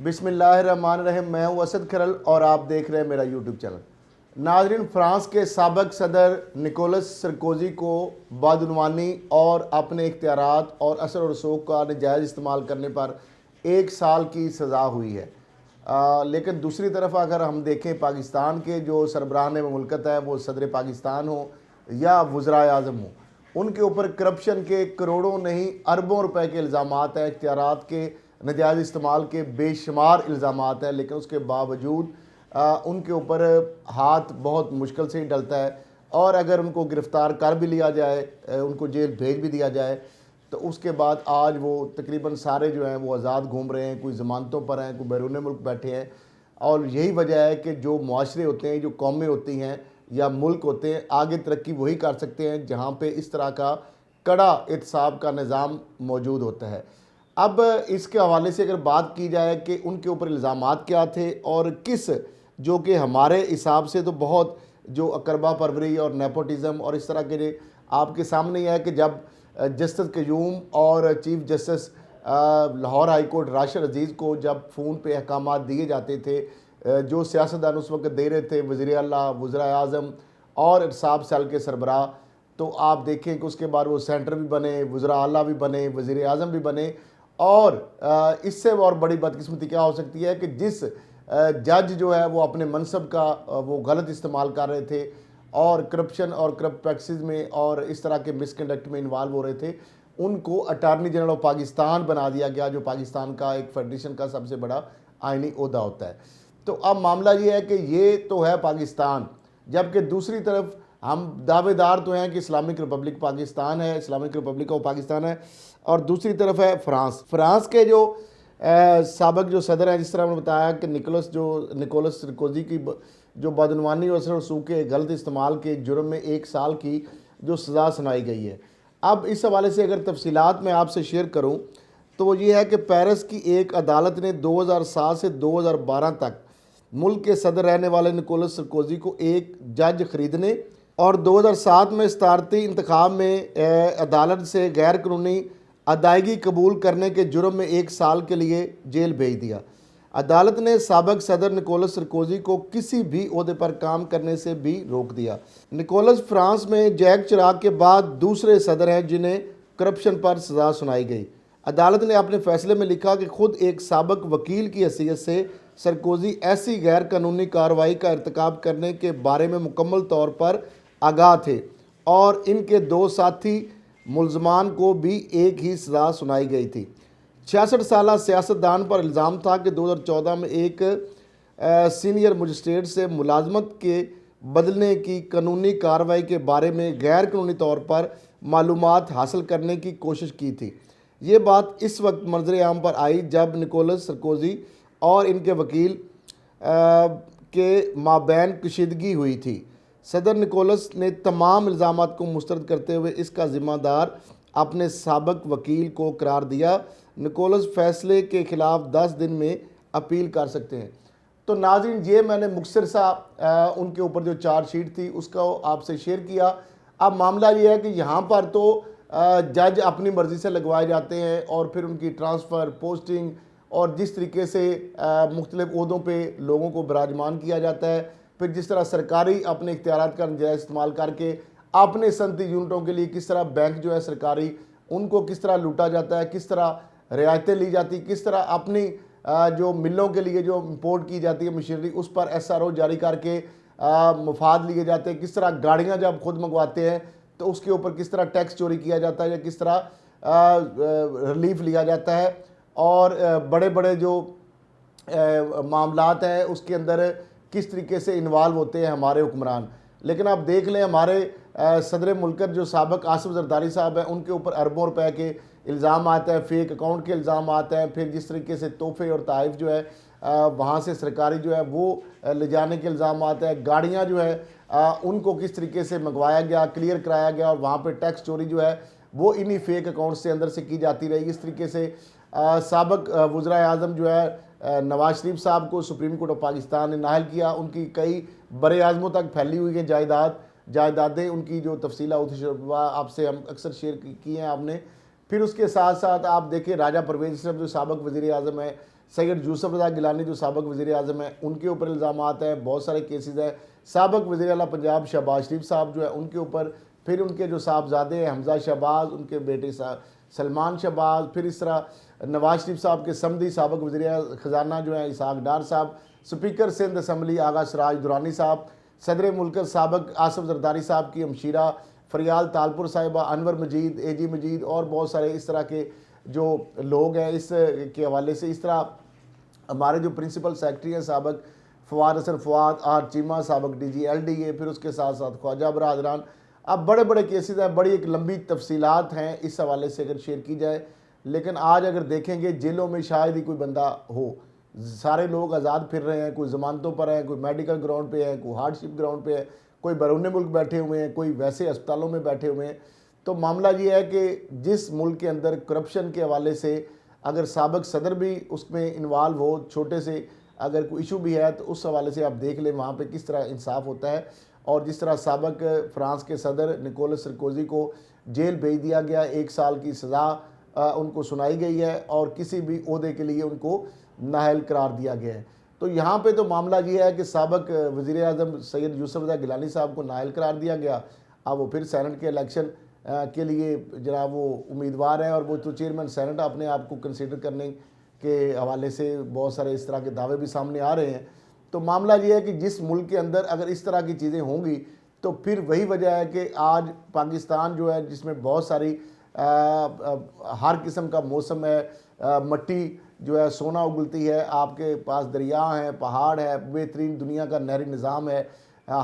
بسم اللہ الرحمن الرحیم۔ میں ہوں اسد کھرل اور آپ دیکھ رہے ہیں میرا یوٹیوب چینل۔ ناظرین، فرانس کے سابق صدر نکولس سرکوزی کو بدعنوانی اور اپنے اختیارات اور اثر و رسوخ کا ناجائز استعمال کرنے پر 1 سال کی سزا ہوئی ہے۔ لیکن دوسری طرف اگر ہم دیکھیں پاکستان کے جو سربراہان مملکت ہیں، وہ صدر پاکستان ہوں یا وزرائے اعظم ہوں، ان کے اوپر کرپشن کے کروڑوں نہیں اربوں روپے کے الزامات ہیں، اختیارات کے ناجائز استعمال کے بے شمار الزامات ہیں، لیکن اس کے باوجود ان کے اوپر ہاتھ بہت مشکل سے ہی ڈلتا ہے، اور اگر ان کو گرفتار کر بھی لیا جائے، ان کو جیل بھیج بھی دیا جائے، تو اس کے بعد آج وہ تقریباً سارے جو ہیں وہ آزاد گھوم رہے ہیں، کوئی ضمانتوں پر ہیں، کوئی بیرون ملک بیٹھے ہیں۔ اور یہی وجہ ہے کہ جو معاشرے ہوتے ہیں، جو قومیں ہوتی ہیں یا ملک ہوتے ہیں، آگے ترقی وہی کر سکتے ہیں جہاں پہ اس طرح کا کڑا احتساب کا نظام موجود ہوتا ہے۔ اب اس کے حوالے سے اگر بات کی جائے کہ ان کے اوپر الزامات کیا تھے اور کس جو کہ ہمارے حساب سے تو بہت جو اقربا پروری اور نیپوٹزم اور اس طرح کے آپ کے سامنے یہ ہے کہ جب جسٹس قیوم اور chief justice Lahore high court Rashid Aziz کو جب فون پہ احکامات دیے جاتے تھے، جو سیاستدان اس وقت دے رہے تھے وزیر اعلیٰ، وزرائے اعظم اور احتساب سیل کے سربراہ، تو آپ دیکھیں کہ اس کے بعد وہ سینٹر بھی بنے، وزراء اعلیٰ بھی بنے، وزیر اعظم بھی بنے، اور اس سے اور بڑی بدقسمتی کیا ہو سکتی ہے کہ جس جج جو ہے وہ اپنے منصب کا وہ غلط استعمال کر رہے تھے اور کرپشن اور کرپٹ پریکٹسز میں اور اس طرح کے مس کنڈکٹ میں انوالو ہو رہے تھے، ان کو اٹارنی جنرل آف پاکستان بنا دیا گیا، جو پاکستان کا ایک فیڈریشن کا سب سے بڑا آئینی عہدہ ہوتا ہے۔ تو اب معاملہ یہ ہے کہ یہ تو ہے پاکستان، جبکہ دوسری طرف ہم دعوے دار تو ہیں کہ اسلامک ریپبلک پاکستان ہے، اسلامک ریپبلک آف پاکستان ہے، اور دوسری طرف ہے فرانس کے جو سابق جو صدر ہیں، جس طرح ہم نے بتایا کہ نکولس سرکوزی کی جو بدعنوانی اور اثر و رسوخ کے غلط استعمال کے جرم میں 1 سال کی جو سزا سنائی گئی ہے۔ اب اس حوالے سے اگر تفصیلات میں آپ سے شیئر کروں تو وہ یہ ہے کہ پیرس کی ایک عدالت نے 2007 سے 2012 تک ملک کے صدر رہنے والے نکولس سرکوزی کو ایک جج خریدنے اور 2007 میں صدارتی انتخاب میں عدالت سے غیر قانونی ادائیگی قبول کرنے کے جرم میں 1 سال کے لیے جیل بھیج دیا۔ عدالت نے سابق صدر نکولس سرکوزی کو کسی بھی عہدے پر کام کرنے سے بھی روک دیا۔ نکولس فرانس میں جیک چراغ کے بعد دوسرے صدر ہیں جنہیں کرپشن پر سزا سنائی گئی۔ عدالت نے اپنے فیصلے میں لکھا کہ خود ایک سابق وکیل کی حیثیت سے سرکوزی ایسی غیر قانونی کارروائی کا ارتکاب کرنے کے بارے میں مکمل طور پر آگاہ تھے، اور ان کے 2 ساتھی ملزمان کو بھی ایک ہی سزا سنائی گئی تھی۔ 66 سالہ سیاستدان پر الزام تھا کہ 2014 میں ایک سینئر مجسٹریٹ سے ملازمت کے بدلنے کی قانونی کارروائی کے بارے میں غیر قانونی طور پر معلومات حاصل کرنے کی کوشش کی تھی۔ یہ بات اس وقت منظر عام پر آئی جب نکولس سرکوزی اور ان کے وکیل کے مابین کشیدگی ہوئی تھی۔ صدر نکولس نے تمام الزامات کو مسترد کرتے ہوئے اس کا ذمہ دار اپنے سابق وکیل کو قرار دیا۔ نکولس فیصلے کے خلاف 10 دن میں اپیل کر سکتے ہیں۔ تو ناظرین، یہ میں نے مختصر سا ان کے اوپر جو چارج شیٹ تھی اس کو آپ سے شیئر کیا۔ اب معاملہ یہ ہے کہ یہاں پر تو جج اپنی مرضی سے لگوائے جاتے ہیں، اور پھر ان کی ٹرانسفر، پوسٹنگ اور جس طریقے سے مختلف عہدوں پہ لوگوں کو براجمان کیا جاتا ہے، پھر جس طرح سرکاری اپنے اختیارات کا ناجائز استعمال کر کے اپنے صنعتی یونٹوں کے لیے کس طرح بینک جو ہے سرکاری ان کو کس طرح لوٹا جاتا ہے، کس طرح رعایتیں لی جاتی، کس طرح اپنی جو ملوں کے لیے جو امپورٹ کی جاتی ہے مشینری اس پر SRO جاری کر کے مفاد لیے جاتے ہیں، کس طرح گاڑیاں جب خود منگواتے ہیں تو اس کے اوپر کس طرح ٹیکس چوری کیا جاتا ہے یا کس طرح ریلیف لیا جاتا ہے، اور بڑے بڑے جو معاملات ہیں اس کے اندر کس طریقے سے انوالو ہوتے ہیں ہمارے حکمران۔ لیکن آپ دیکھ لیں ہمارے صدر ملکت جو سابق آصف زرداری صاحب ہیں، ان کے اوپر اربوں روپے کے الزام آتے ہیں، فیک اکاؤنٹ کے الزام آتے ہیں، پھر جس طریقے سے تحفے اور تحائف جو ہے وہاں سے سرکاری جو ہے وہ لے جانے کے الزام آتے ہیں، گاڑیاں جو ہے ان کو کس طریقے سے منگوایا گیا، کلیئر کرایا گیا، اور وہاں پہ ٹیکس چوری جو ہے وہ انہی فیک اکاؤنٹ سے اندر سے کی جاتی رہی۔ اس طریقے سے سابق وزرائے اعظم جو ہے نواز شریف صاحب کو سپریم کورٹ آف پاکستان نے نااہل کیا، ان کی کئی بڑے اعظموں تک پھیلی ہوئی ہیں جائیدادیں، ان کی جو تفصیلات آپ سے ہم اکثر شیئر کی ہیں آپ نے۔ پھر اس کے ساتھ ساتھ آپ دیکھیں راجہ پرویز صاحب جو سابق وزیر اعظم ہے، سید یوسف رضا گیلانی جو سابق وزیر اعظم ہیں ان کے اوپر الزامات ہیں، بہت سارے کیسز ہیں، سابق وزیر اعلیٰ پنجاب شہباز شریف صاحب جو ہے ان کے اوپر، پھر ان کے جو صاحبزادے ہیں حمزہ شہباز، ان کے بیٹے سلمان شہباز، پھر اس طرح نواز شریف صاحب کے سمدھی سابق وزیر خزانہ جو ہیں اسحاق ڈار صاحب، سپیکر سندھ اسمبلی آغا سراج درانی صاحب، صدر ملکت سابق آصف زرداری صاحب کی ہمشیرہ فریال تالپور صاحبہ، انور مجید، اے جی مجید اور بہت سارے اس طرح کے جو لوگ ہیں اس کے حوالے سے، اس طرح ہمارے جو پرنسپل سیکرٹری ہیں سابق فواد حسن فواد، آر چیمہ سابق D G L D A, پھر اس کے ساتھ ساتھ خواجہ برادران، اب بڑے بڑے کیسز ہیں، بڑی ایک لمبی تفصیلات ہیں اس حوالے سے اگر شیئر کی جائے، لیکن آج اگر دیکھیں گے جیلوں میں شاید ہی کوئی بندہ ہو، سارے لوگ آزاد پھر رہے ہیں، کوئی ضمانتوں پر ہیں، کوئی میڈیکل گراؤنڈ پہ ہے، کوئی ہارڈ شپ گراؤنڈ پہ ہے، کوئی بیرون ملک بیٹھے ہوئے ہیں، کوئی ویسے اسپتالوں میں بیٹھے ہوئے ہیں۔ تو معاملہ یہ ہے کہ جس ملک کے اندر کرپشن کے حوالے سے اگر سابق صدر بھی اس میں انوالو ہو، چھوٹے سے اگر کوئی ایشو بھی ہے تو اس حوالے سے آپ دیکھ لیں وہاں پہ کس طرح انصاف ہوتا ہے، اور جس طرح سابق فرانس کے صدر نکولس سرکوزی کو جیل بھیج دیا گیا، 1 سال کی سزا ان کو سنائی گئی ہے اور کسی بھی عہدے کے لیے ان کو نااہل قرار دیا گیا ہے۔ تو یہاں پہ تو معاملہ یہ ہے کہ سابق وزیر اعظم سید یوسف رضا گیلانی صاحب کو نااہل قرار دیا گیا، اب وہ پھر سینٹ کے الیکشن کے لیے جناب وہ امیدوار ہیں، اور وہ تو چیئرمین سینٹ اپنے آپ کو کنسیڈر کرنے کے حوالے سے بہت سارے اس طرح کے دعوے بھی سامنے آ رہے ہیں۔ تو معاملہ یہ ہے کہ جس ملک کے اندر اگر اس طرح کی چیزیں ہوں گی تو پھر وہی وجہ ہے کہ آج پاکستان جو ہے جس میں بہت ساری ہر قسم کا موسم ہے، مٹی جو ہے سونا اگلتی ہے، آپ کے پاس دریا ہیں، پہاڑ ہے، بہترین دنیا کا نہری نظام ہے،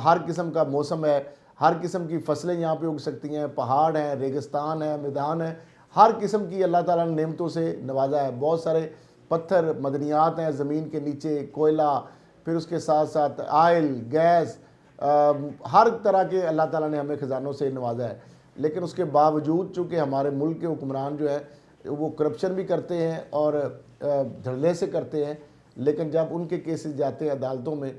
ہر قسم کا موسم ہے، ہر قسم کی فصلیں یہاں پہ اگ سکتی ہیں، پہاڑ ہیں، ریگستان ہے، میدان ہے، ہر قسم کی اللہ تعالیٰ نے نعمتوں سے نوازا ہے، بہت سارے پتھر معدنیات ہیں زمین کے نیچے، کوئلہ، پھر اس کے ساتھ ساتھ آئل، گیس، ہر طرح کے اللہ تعالیٰ نے ہمیں خزانوں سے نوازا ہے، لیکن اس کے باوجود چونکہ ہمارے ملک کے حکمران جو ہے وہ کرپشن بھی کرتے ہیں اور دھڑلے سے کرتے ہیں، لیکن جب ان کے کیسز جاتے ہیں عدالتوں میں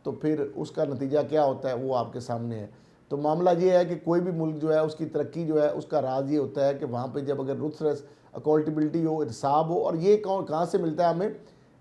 تو پھر اس کا نتیجہ کیا ہوتا ہے وہ آپ کے سامنے ہے۔ تو معاملہ یہ ہے کہ کوئی بھی ملک جو ہے اس کی ترقی جو ہے اس کا راز یہ ہوتا ہے کہ وہاں پہ جب اگر رuthless اکاؤنٹیبلٹی ہو، انصاف ہو، اور یہ کہاں سے ملتا ہے ہمیں؟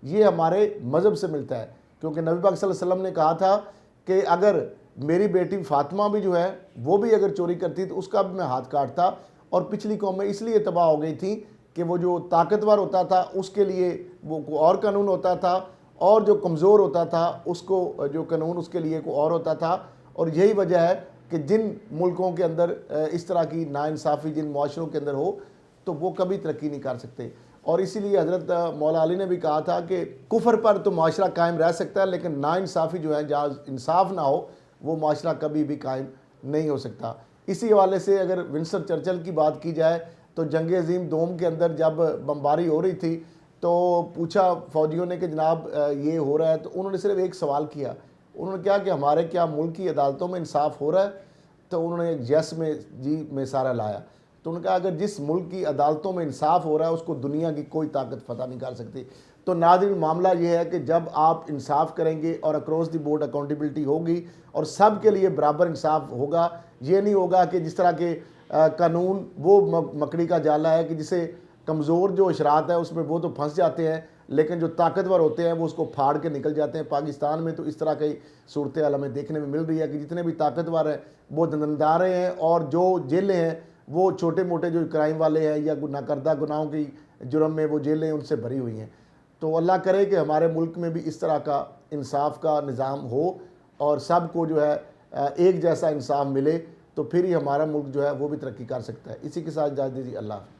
یہ ہمارے مذہب سے ملتا ہے، کیونکہ نبی پاک صلی اللہ علیہ وسلم نے کہا تھا کہ اگر میری بیٹی فاطمہ بھی جو ہے وہ بھی اگر چوری کرتی تو اس کا بھی میں ہاتھ کاٹتا، اور پچھلی قومیں اس لیے تباہ ہو گئی تھیں کہ وہ جو طاقتور ہوتا تھا اس کے لیے وہ کوئی اور قانون ہوتا تھا، اور جو کمزور ہوتا تھا اس کو جو قانون اس کے لیے کوئی اور ہوتا تھا، اور یہی وجہ ہے کہ جن ملکوں کے اندر اس طرح کی ناانصافی جن معاشروں کے اندر ہو تو وہ کبھی ترقی نہیں کر سکتے، اور اسی لیے حضرت مولا علی نے بھی کہا تھا کہ کفر پر تو معاشرہ قائم رہ سکتا ہے، لیکن ناانصافی جو ہے جہاں انصاف نہ ہو وہ معاشرہ کبھی بھی قائم نہیں ہو سکتا۔ اسی حوالے سے اگر ونسٹن چرچل کی بات کی جائے تو جنگ عظیم دوم کے اندر جب بمباری ہو رہی تھی تو پوچھا فوجیوں نے کہ جناب یہ ہو رہا ہے، تو انہوں نے صرف ایک سوال کیا، انہوں نے کہا کہ ہمارے کیا ملک کی عدالتوں میں انصاف ہو رہا ہے؟ تو انہوں نے ایک یس میں جی میں سارا لایا، تو انہوں نے کہا اگر جس ملک کی عدالتوں میں انصاف ہو رہا ہے اس کو دنیا کی کوئی طاقت فتح نہیں کر سکتی۔ تو ناظرین معاملہ یہ ہے کہ جب آپ انصاف کریں گے اور اکراس دی بورڈ اکاؤنٹیبلٹی ہوگی اور سب کے لیے برابر انصاف ہوگا، یہ نہیں ہوگا کہ جس طرح کے قانون وہ مکڑی کا جالا ہے کہ جسے کمزور جو اشرات ہے اس میں وہ تو پھنس جاتے ہیں، لیکن جو طاقتور ہوتے ہیں وہ اس کو پھاڑ کے نکل جاتے ہیں۔ پاکستان میں تو اس طرح کی صورتحال ہمیں دیکھنے میں مل رہی ہے کہ جتنے بھی طاقتور ہیں وہ دندارے ہیں، اور جو جیلیں ہیں وہ چھوٹے موٹے جو کرائم والے ہیں یا ناکردہ گناہوں کی جرم میں وہ جیلیں ان سے بھری ہوئی ہیں۔ تو اللہ کرے کہ ہمارے ملک میں بھی اس طرح کا انصاف کا نظام ہو اور سب کو جو ہے ایک جیسا انصاف ملے، تو پھر ہی ہمارا ملک جو ہے وہ بھی ترقی کر سکتا ہے۔ اسی کے ساتھ اجازت دیجیے، اللہ حافظ۔